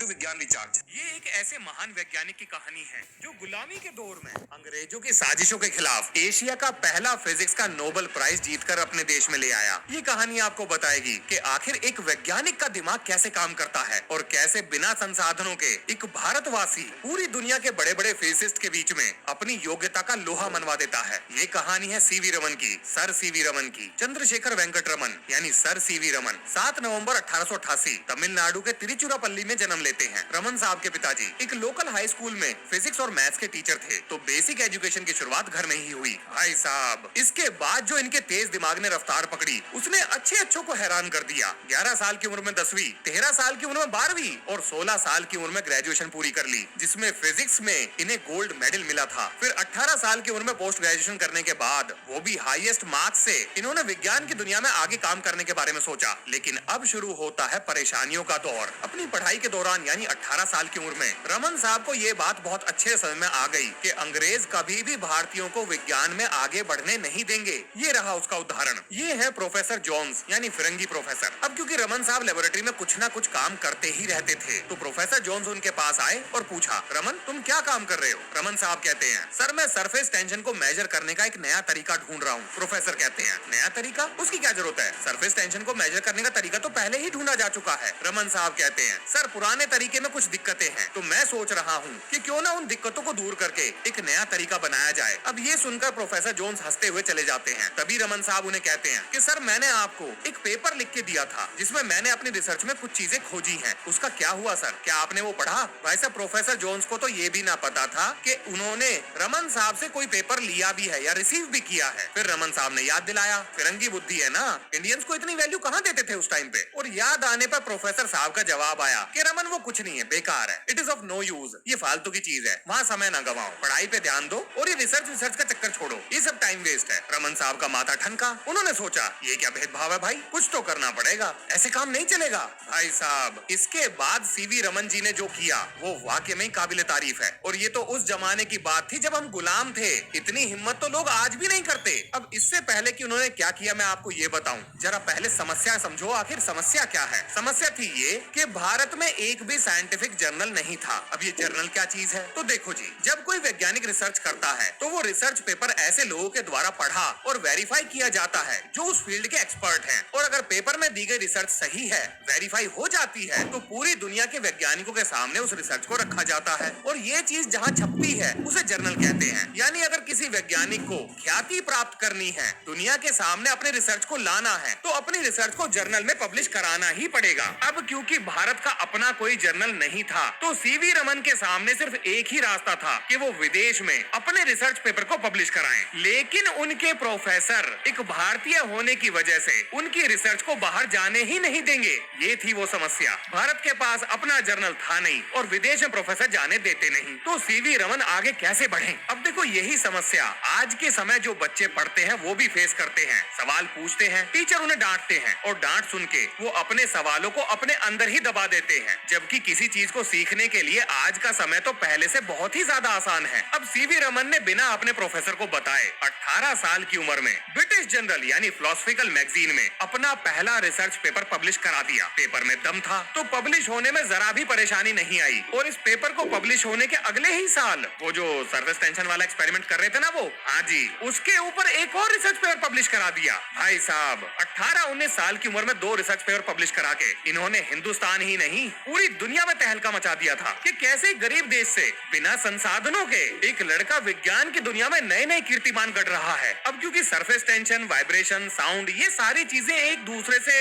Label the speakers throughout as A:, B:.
A: To विज्ञान recharge.
B: ये एक ऐसे महान वैज्ञानिक की कहानी है जो गुलामी के दौर में अंग्रेजों की साजिशों के खिलाफ एशिया का पहला फिजिक्स का नोबेल प्राइज जीतकर अपने देश में ले आया। ये कहानी आपको बताएगी कि आखिर एक वैज्ञानिक का दिमाग कैसे काम करता है और कैसे बिना संसाधनों के एक भारतवासी पूरी दुनिया के बड़े बड़े फिजिसिस्ट के बीच में अपनी योग्यता का लोहा मनवा देता है। ये कहानी है सीवी रमन की, सर सीवी रमन की। चंद्रशेखर वेंकट रमन यानी सर सीवी रमन 7 नवंबर 1888 तमिलनाडु के तिरुचिरापल्ली में जन्म लेते हैं। रमन साहब के पिताजी एक लोकल हाई स्कूल में फिजिक्स और मैथ्स के टीचर थे, तो बेसिक एजुकेशन की शुरुआत घर में ही हुई। भाई साहब, इसके बाद जो इनके तेज दिमाग ने रफ्तार पकड़ी उसने अच्छे अच्छों को हैरान कर दिया। 11 साल की उम्र में 10वीं, 13 साल की उम्र में 12वीं और 16 साल की उम्र में ग्रेजुएशन पूरी कर ली, जिसमें फिजिक्स में इन्हें गोल्ड मेडल मिला था। फिर 18 साल की उम्र में पोस्ट ग्रेजुएशन करने के बाद, वो भी हाईएस्ट मार्क्स से, इन्होंने विज्ञान की दुनिया में आगे काम करने के बारे में सोचा। लेकिन अब शुरू होता है परेशानियों का दौर। अपनी पढ़ाई के दौरान यानी 18 साल की उम्र में रमन साहब को ये बात बहुत अच्छे समझ में आ गई कि अंग्रेज कभी भी भारतीयों को विज्ञान में आगे बढ़ने नहीं देंगे। ये रहा उसका उदाहरण। ये है प्रोफेसर जोन्स यानी फिरंगी प्रोफेसर। अब क्योंकि रमन साहब लेबोरेटरी में कुछ ना कुछ काम करते ही रहते थे, तो प्रोफेसर जोन्स उनके पास आए और पूछा, रमन तुम क्या काम कर रहे हो? रमन साहब कहते हैं, सर मैं सरफेस टेंशन को मेजर करने का एक नया तरीका ढूंढ रहा हूँ। प्रोफेसर कहते हैं, नया तरीका? उसकी क्या जरूरत है? सरफेस टेंशन को मेजर करने का तरीका तो पहले ही ढूंढा जा चुका है। रमन साहब कहते हैं, सर पुराने तरीके में कुछ दिक्कतें हैं, तो मैं सोच रहा हूँ कि क्यों ना उन दिक्कतों को दूर करके एक नया तरीका बनाया जाए। अब ये सुनकर प्रोफेसर जोन्स हंसते हुए चले जाते हैं। तभी रमन साहब उन्हें कहते हैं कि सर मैंने आपको एक पेपर लिख के दिया था जिसमें मैंने अपनी रिसर्च में कुछ चीजें खोजी हैं, उसका क्या हुआ सर? क्या आपने वो पढ़ा? भाई साहब, प्रोफेसर जोन्स को तो ये भी ना पता था कि उन्होंने रमन साहब से कोई पेपर लिया भी है या रिसीव भी किया है। फिर रमन साहब ने याद दिलाया, फिरंगी बुद्धि है ना, इंडियंस को इतनी वैल्यू कहाँ देते थे उस टाइम पे। और याद आने पर प्रोफेसर साहब का जवाब आया कि रमन वो कुछ नहीं है, बेकार है, it is of no use, ये फालतू की चीज है, वहाँ समय ना गवाओ, पढ़ाई पे ध्यान दो और ये रिसर्च का चक्कर छोड़ो, ये सब टाइम वेस्ट है। रमन साहब का माथा ठनका। उन्होंने सोचा, ये क्या भेदभाव है भाई, कुछ तो करना पड़ेगा, ऐसे काम नहीं चलेगा। भाई साहब, इसके बाद सीवी रमन जी ने जो किया वो वाकई में काबिले तारीफ है। और ये तो उस जमाने की बात थी जब हम गुलाम थे। इतनी हिम्मत तो लोग आज भी नहीं करते। अब इससे पहले कि उन्होंने क्या किया मैं आपको ये बताऊं, जरा पहले समस्या समझो। आखिर समस्या क्या है? समस्या थी ये कि भारत में एक भी साइंटिफिक जर्नल नहीं था। अब ये जर्नल क्या चीज है? तो देखो जी, जब कोई वैज्ञानिक रिसर्च करता है तो वो रिसर्च पेपर ऐसे लोगों के द्वारा पढ़ा और वेरीफाई किया जाता है जो उस फील्ड के एक्सपर्ट हैं। और अगर पेपर में दी गई रिसर्च सही है, वेरीफाई हो जाती है, तो पूरी दुनिया के वैज्ञानिकों के सामने उस रिसर्च को रखा जाता है। और ये चीज जहाँ छपती है उसे जर्नल कहते हैं। यानी अगर किसी वैज्ञानिक को ख्याति प्राप्त करनी है, दुनिया के सामने अपने रिसर्च को लाना है, तो अपनी रिसर्च को जर्नल में पब्लिश कराना ही पड़ेगा। अब क्योंकि भारत का अपना कोई जर्नल नहीं था, तो सीवी रमन के सामने सिर्फ एक ही रास्ता था कि वो विदेश में अपने रिसर्च पेपर को पब्लिश कराएं। लेकिन उनके प्रोफेसर एक भारतीय होने की वजह से उनकी रिसर्च को बाहर जाने ही नहीं देंगे। ये थी वो समस्या। भारत के पास अपना जर्नल था नहीं और विदेश में प्रोफेसर जाने देते नहीं, तो सीवी रमन आगे कैसे बढ़े? अब देखो, यही समस्या आज के समय जो बच्चे पढ़ते हैं वो भी फेस करते हैं। सवाल पूछते हैं, टीचर उन्हें डांटते हैं और डांट सुन के वो अपने सवालों को अपने अंदर ही दबा देते हैं। जबकि किसी चीज को सीखने के लिए आज का समय तो पहले से बहुत ही ज्यादा आसान है। अब सीवी रमन ने बिना अपने प्रोफेसर को बताए 18 साल की उम्र में ब्रिटिश जर्नल यानी फिलोसॉफिकल मैगजीन में अपना पहला रिसर्च पेपर पब्लिश करा दिया। पेपर में दम था तो पब्लिश होने में जरा भी परेशानी नहीं आई। और इस पेपर को पब्लिश होने के अगले ही साल वो जो सरफेस टेंशन वाला एक्सपेरिमेंट कर रहे थे ना, वो, हाँ जी, उसके ऊपर एक और रिसर्च पेपर पब्लिश करा दिया। भाई साहब, 18-19 साल की उम्र में 2 रिसर्च पेपर पब्लिश करा के इन्होंने हिंदुस्तान ही नहीं पूरी दुनिया में तहलका मचा दिया था कि कैसे गरीब देश से बिना संसाधनों के एक लड़का विज्ञान की दुनिया में नए नए कीर्तिमान गढ़ रहा है। अब क्योंकि सरफेस टेंशन, वाइब्रेशन, साउंड, ये सारी चीजें एक दूसरे से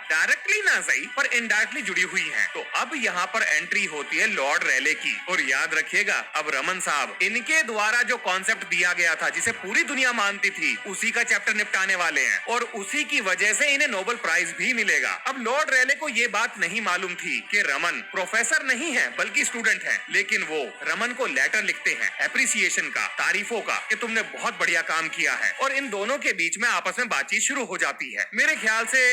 B: डायरेक्टली ना सही पर इनडायरेक्टली जुड़ी हुई हैं। तो अब यहाँ पर एंट्री होती है लॉर्ड रेले की। और याद रखिएगा, अब रमन साहब इनके द्वारा जो कॉन्सेप्ट दिया गया था जिसे पूरी दुनिया मानती थी, उसी का चैप्टर निपटाने वाले हैं और उसी की वजह से इन्हें नोबेल प्राइज भी मिलेगा। अब लॉर्ड रेले को ये बात नहीं मालूम थी कि रमन प्रोफेसर नहीं है बल्कि स्टूडेंट है। लेकिन वो रमन को लेटर लिखते हैं एप्रिसिएशन का, तारीफों का, कि तुमने बहुत बढ़िया काम किया है। और इन दोनों के बीच में आपस में बातचीत शुरू हो जाती है। मेरे ख्याल से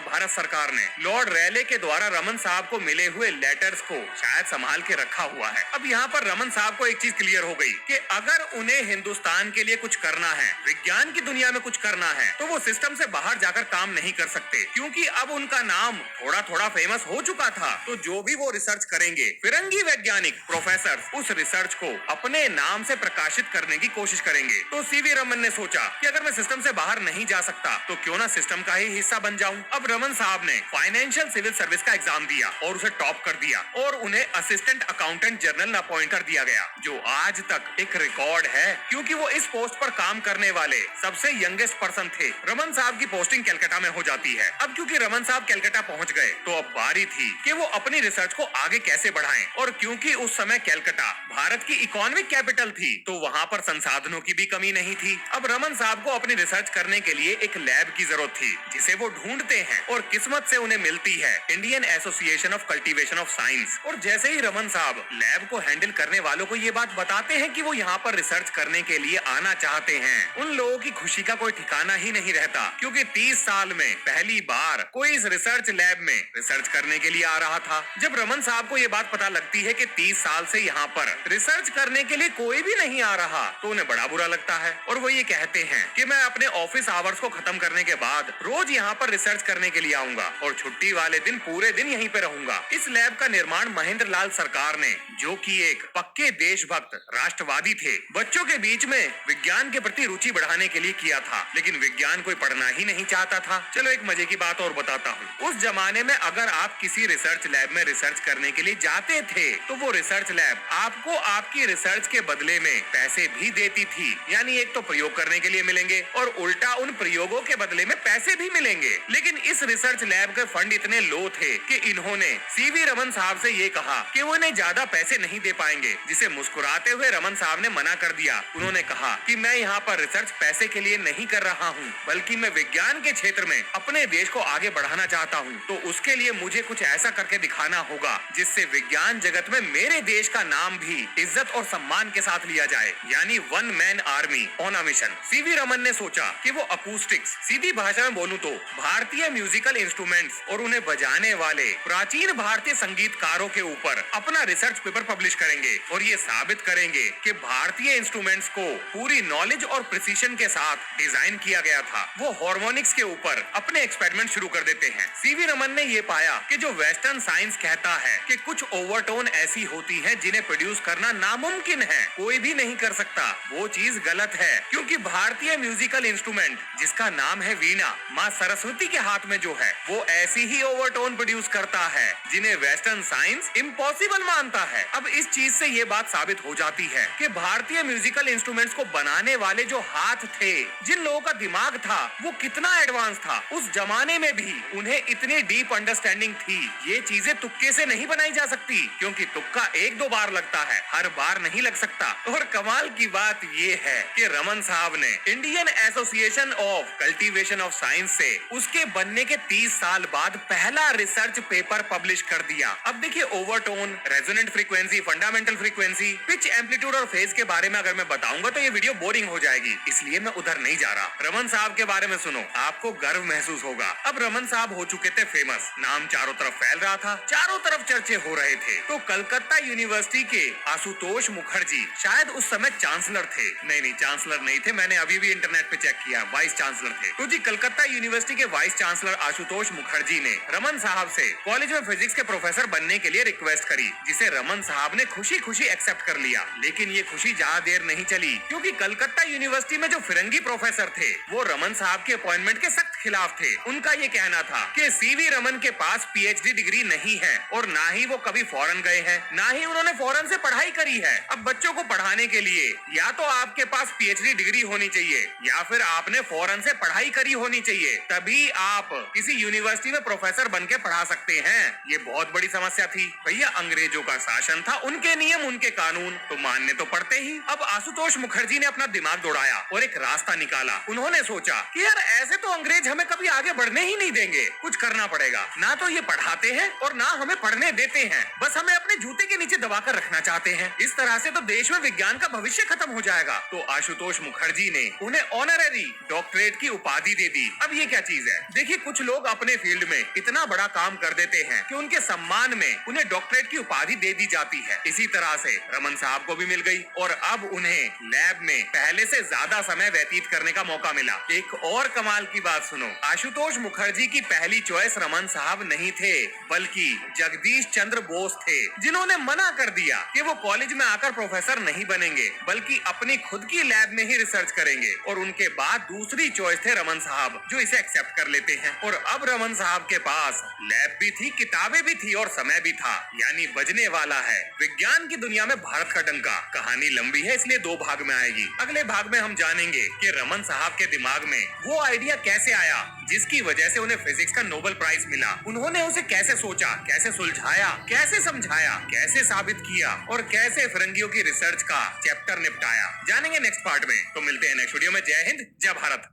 B: भारत सरकार ने लॉर्ड रेले के द्वारा रमन साहब को मिले हुए लेटर्स को शायद संभाल के रखा हुआ है। अब यहाँ पर रमन साहब को एक चीज क्लियर हो गई कि अगर उन्हें हिंदुस्तान के लिए कुछ करना है, विज्ञान की दुनिया में कुछ करना है, तो वो सिस्टम से बाहर जाकर काम नहीं कर सकते, क्योंकि अब उनका नाम थोड़ा थोड़ा फेमस हो चुका था। तो जो भी भी वो रिसर्च करेंगे। फिरंगी वैज्ञानिक प्रोफेसर उस रिसर्च को अपने नाम से प्रकाशित करने की कोशिश करेंगे। तो सीवी रमन ने सोचा कि अगर मैं सिस्टम से बाहर नहीं जा सकता तो क्यों ना सिस्टम का ही हिस्सा बन जाऊं। अब रमन साहब ने फाइनेंशियल सिविल सर्विस का एग्जाम दिया और उसे टॉप कर दिया और उन्हें असिस्टेंट अकाउंटेंट जनरल अपॉइंट कर दिया गया, जो आज तक एक रिकॉर्ड है, क्योंकि वो इस पोस्ट पर काम करने वाले सबसे यंगेस्ट पर्सन थे। रमन साहब की पोस्टिंग कलकत्ता में हो जाती है। अब क्योंकि रमन साहब कलकत्ता पहुंच गए तो अब बारी थी कि वो अपनी रिसर्च को आगे कैसे बढ़ाएं। और क्योंकि उस समय कलकत्ता भारत की इकोनॉमिक कैपिटल थी तो वहाँ पर संसाधनों की भी कमी नहीं थी। अब रमन साहब को अपनी रिसर्च करने के लिए एक लैब की जरूरत थी, जिसे वो ढूंढते हैं और किस्मत से उन्हें मिलती है Indian association of cultivation of science. और जैसे ही रमन साहब लैब को हैंडल करने वालों को ये बात बताते हैं कि वो यहाँ पर रिसर्च करने के लिए आना चाहते हैं, उन लोगों की खुशी का कोई ठिकाना ही नहीं रहता, क्योंकि 30 साल में पहली बार कोई इस रिसर्च लैब में रिसर्च करने के लिए आ रहा था। जब रमन साहब को ये बात पता लगती है कि 30 साल से यहाँ पर रिसर्च करने के लिए कोई भी नहीं आ रहा तो उन्हें बड़ा बुरा लगता है और वो ये कहते हैं कि मैं अपने ऑफिस आवर्स को खत्म करने के बाद रोज यहाँ पर रिसर्च करने के लिए आऊंगा और छुट्टी वाले दिन पूरे दिन यहीं पे रहूंगा। इस लैब का निर्माण महेंद्र लाल सरकार ने, जो कि एक पक्के देशभक्त राष्ट्रवादी थे, बच्चों के बीच में विज्ञान के प्रति रुचि बढ़ाने के लिए किया था। लेकिन विज्ञान कोई पढ़ना ही नहीं चाहता था। चलो एक मजे की बात और बताता हूँ। उस जमाने में अगर आप किसी रिसर्च लैब में रिसर्च करने के लिए जाते थे तो वो रिसर्च लैब आपको आपकी रिसर्च के बदले में पैसे भी देती थी। यानी एक तो प्रयोग करने के लिए मिलेंगे और उल्टा उन प्रयोगों के बदले में पैसे भी मिलेंगे। लेकिन इस रिसर्च लैब के फंड इतने लो थे कि इन्होंने सीवी रमन साहब से ये कहा कि वो इन्हें ज्यादा पैसे नहीं दे पाएंगे, जिसे मुस्कुराते हुए रमन साहब ने मना कर दिया। उन्होंने कहा कि मैं यहाँ पर रिसर्च पैसे के लिए नहीं कर रहा हूँ, बल्कि मैं विज्ञान के क्षेत्र में अपने देश को आगे बढ़ाना चाहता हूँ। तो उसके लिए मुझे कुछ ऐसा करके दिखाना होगा जिससे विज्ञान जगत में मेरे देश का नाम भी इज्जत और सम्मान के साथ लिया जाए, यानी one man army on a mission. CV Raman ने सोचा कि वो अकूस्टिक्स, सीधी भाषा में बोलूं तो भारतीय म्यूजिकल इंस्ट्रूमेंट्स और उन्हें बजाने वाले प्राचीन भारतीय संगीतकारों के ऊपर अपना रिसर्च पेपर पब्लिश करेंगे और ये साबित करेंगे कि भारतीय इंस्ट्रूमेंट्स को पूरी नॉलेज और प्रिसीशन के साथ डिजाइन किया गया था। वो हार्मोनिक्स के ऊपर अपने एक्सपेरिमेंट शुरू कर देते हैं। सीवी रमन ने ये पाया कि जो वेस्टर्न साइंस कहता है कि कुछ ओवरटोन ऐसी होती हैं जिन्हें प्रोड्यूस करना नामुमकिन है, कोई भी नहीं कर सकता, वो चीज गलत है। क्योंकि भारतीय म्यूजिकल इंस्ट्रूमेंट जिसका नाम है वीणा, माँ सरस्वती के हाथ में जो है, वो ऐसी ही ओवरटोन प्रोड्यूस करता है जिन्हें वेस्टर्न साइंस इम्पॉसिबल मानता है। अब इस चीज से ये बात साबित हो जाती है कि भारतीय म्यूजिकल इंस्ट्रूमेंट्स को बनाने वाले जो हाथ थे, जिन लोगों का दिमाग था, वो कितना एडवांस था। उस जमाने में भी उन्हें इतनी डीप अंडरस्टैंडिंग थी। ये चीजें तुक्के से नहीं बनाई जा सकती, क्योंकि तुक्का एक दो बार लगता है, हर बार नहीं लग सकता। और कमाल की बात ये है कि रमन साहब ने Indian association of cultivation of science से उसके बनने के 30 साल बाद पहला रिसर्च पेपर पब्लिश कर दिया। अब देखिए, overtone, resonant frequency, fundamental frequency, pitch, amplitude और फेज के बारे में अगर मैं बताऊंगा तो ये वीडियो बोरिंग हो जाएगी, इसलिए मैं उधर नहीं जा रहा। रमन साहब के बारे में सुनो, आपको गर्व महसूस होगा। अब रमन साहब हो चुके थे फेमस, नाम चारों तरफ फैल रहा था, चारों तरफ चर्चे हो रहे थे। तो कलकत्ता यूनिवर्सिटी के आशुतोष मुखर्जी शायद उस समय चांसलर थे। नहीं, चांसलर नहीं थे, मैंने अभी भी इंटरनेट पे चेक किया, वाइस चांसलर थे। तो जी, कलकत्ता यूनिवर्सिटी के वाइस चांसलर आशुतोष मुखर्जी ने रमन साहब से कॉलेज में फिजिक्स के प्रोफेसर बनने के लिए रिक्वेस्ट करी, जिसे रमन साहब ने खुशी खुशी एक्सेप्ट कर लिया। लेकिन ये खुशी ज्यादा देर नहीं चली, क्योंकि कलकत्ता यूनिवर्सिटी में जो फिरंगी प्रोफेसर थे वो रमन साहब के अपॉइंटमेंट के सख्त खिलाफ थे। उनका ये कहना था कि सीवी रमन के पास पीएचडी डिग्री नहीं है और ना ही वो कभी फॉरेन गए हैं, ना ही उन्होंने फॉरेन से पढ़ाई करी है। अब बच्चों को पढ़ाने के लिए या तो आपके पास पीएचडी डिग्री होनी चाहिए या फिर आपने फॉरेन से पढ़ाई करी होनी चाहिए, तभी आप किसी यूनिवर्सिटी में प्रोफेसर बन के पढ़ा सकते हैं। ये बहुत बड़ी समस्या थी। भैया, अंग्रेजों का शासन था, उनके नियम, उनके कानून तो मानने तो पड़ते ही। अब आशुतोष मुखर्जी ने अपना दिमाग दौड़ाया और एक रास्ता निकाला। उन्होंने सोचा कि यार, ऐसे तो अंग्रेज हमें कभी आगे बढ़ने ही नहीं देंगे, कुछ करना पड़ेगा। ना तो ये पढ़ाते हैं और ना हमें पढ़ने देते हैं, बस हमें अपने जूते के नीचे दबा दबाकर रखना चाहते हैं। इस तरह से तो देश में विज्ञान का भविष्य खत्म हो जाएगा। तो आशुतोष मुखर्जी ने उन्हें ऑनररी डॉक्टरेट की उपाधि दे दी। अब ये क्या चीज है? देखिए, कुछ लोग अपने फील्ड में इतना बड़ा काम कर देते हैं कि उनके सम्मान में उन्हें डॉक्टरेट की उपाधि दे दी जाती है। इसी तरह से रमन साहब को भी मिल गई और अब उन्हें लैब में पहले से ज्यादा समय व्यतीत करने का मौका मिला। एक और कमाल की बात सुनो, आशुतोष मुखर्जी की पहली चॉइस रमन साहब नहीं थे, बल्कि जगदीश चंद्र बोस थे, जिन्होंने मना कर दिया कि वो कॉलेज में आकर प्रोफेसर नहीं बनेंगे, बल्कि अपनी खुद की लैब में ही रिसर्च करेंगे। और उनके बाद दूसरी चॉइस थे रमन साहब, जो इसे एक्सेप्ट कर लेते हैं। और अब रमन साहब के पास लैब भी थी, किताबें भी थी और समय भी था, यानी बजने वाला है विज्ञान की दुनिया में भारत का डंका। कहानी लंबी है, इसलिए 2 भाग में आएगी। अगले भाग में हम जानेंगे कि रमन साहब के दिमाग में वो आइडिया कैसे आया जिसकी वजह से उन्हें फिजिक्स का नोबेल प्राइज मिला। उन्होंने उसे कैसे सोचा, कैसे सुलझाया, कैसे समझाया, कैसे साबित किया और कैसे फिरंगियों की रिसर्च का चैप्टर निपटाया। जानेंगे नेक्स्ट पार्ट में। तो मिलते हैं नेक्स्ट वीडियो में। जय हिंद, जय भारत।